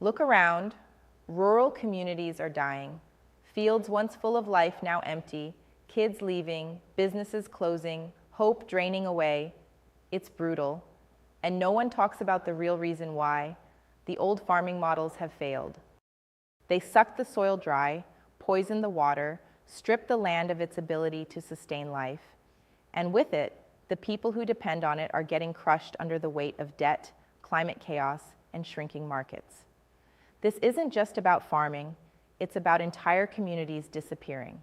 Look around. Rural communities are dying. Fields once full of life now empty, kids leaving, businesses closing, hope draining away. It's brutal. And no one talks about the real reason why. The old farming models have failed. They suck the soil dry, poison the water, strip the land of its ability to sustain life. And with it, the people who depend on it are getting crushed under the weight of debt, climate chaos, and shrinking markets. This isn't just about farming, it's about entire communities disappearing.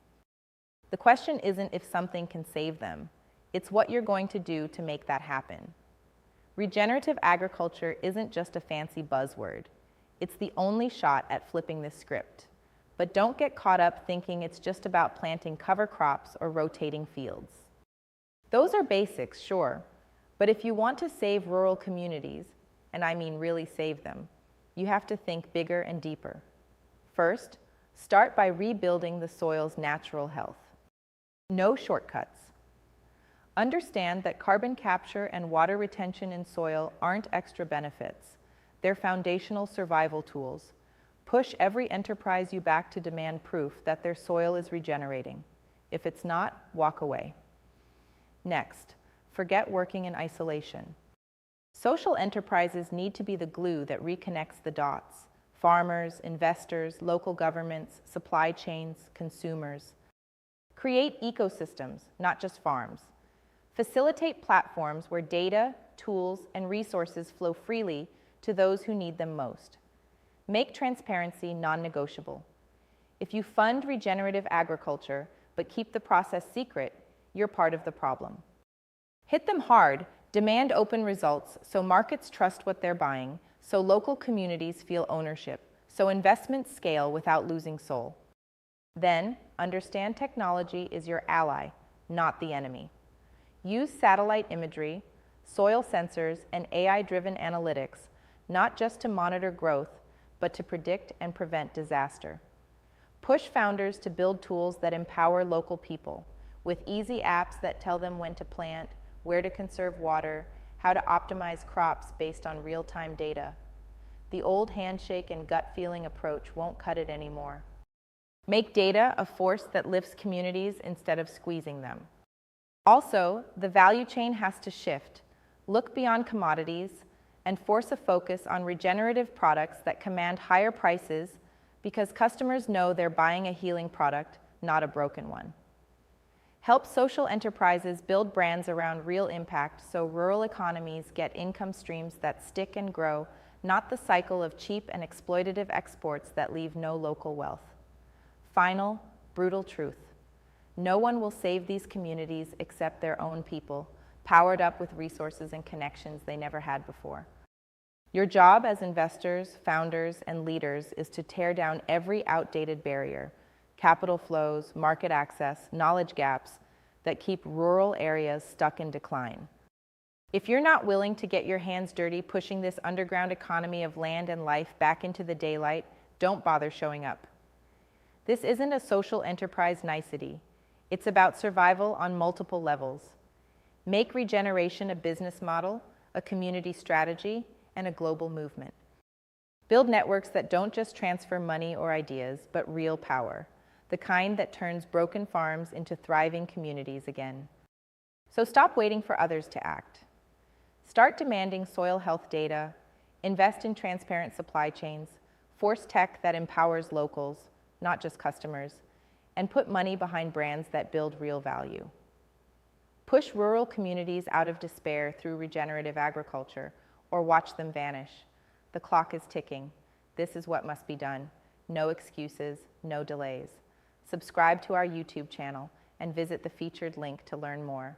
The question isn't if something can save them, it's what you're going to do to make that happen. Regenerative agriculture isn't just a fancy buzzword. It's the only shot at flipping this script. But don't get caught up thinking it's just about planting cover crops or rotating fields. Those are basics, sure, but if you want to save rural communities, and I mean really save them, you have to think bigger and deeper. First, start by rebuilding the soil's natural health. No shortcuts. Understand that carbon capture and water retention in soil aren't extra benefits. They're foundational survival tools. Push every enterprise you back to demand proof that their soil is regenerating. If it's not, walk away. Next, forget working in isolation. Social enterprises need to be the glue that reconnects the dots. Farmers, investors, local governments, supply chains, consumers. Create ecosystems, not just farms. Facilitate platforms where data, tools, and resources flow freely to those who need them most. Make transparency non-negotiable. If you fund regenerative agriculture but keep the process secret, you're part of the problem. Hit them hard, demand open results so markets trust what they're buying, so local communities feel ownership, so investments scale without losing soul. Then, understand technology is your ally, not the enemy. Use satellite imagery, soil sensors, and AI-driven analytics, not just to monitor growth, but to predict and prevent disaster. Push founders to build tools that empower local people, with easy apps that tell them when to plant, where to conserve water, how to optimize crops based on real-time data. The old handshake and gut feeling approach won't cut it anymore. Make data a force that lifts communities instead of squeezing them. Also, the value chain has to shift. Look beyond commodities and force a focus on regenerative products that command higher prices because customers know they're buying a healing product, not a broken one. Help social enterprises build brands around real impact so rural economies get income streams that stick and grow, not the cycle of cheap and exploitative exports that leave no local wealth. Final, brutal truth. No one will save these communities except their own people, powered up with resources and connections they never had before. Your job as investors, founders, and leaders is to tear down every outdated barrier, capital flows, market access, knowledge gaps that keep rural areas stuck in decline. If you're not willing to get your hands dirty pushing this underground economy of land and life back into the daylight, don't bother showing up. This isn't a social enterprise nicety. It's about survival on multiple levels. Make regeneration a business model, a community strategy, and a global movement. Build networks that don't just transfer money or ideas, but real power, the kind that turns broken farms into thriving communities again. So stop waiting for others to act. Start demanding soil health data, invest in transparent supply chains, force tech that empowers locals, not just customers, and put money behind brands that build real value. Push rural communities out of despair through regenerative agriculture, or watch them vanish. The clock is ticking. This is what must be done. No excuses, no delays. Subscribe to our YouTube channel and visit the featured link to learn more.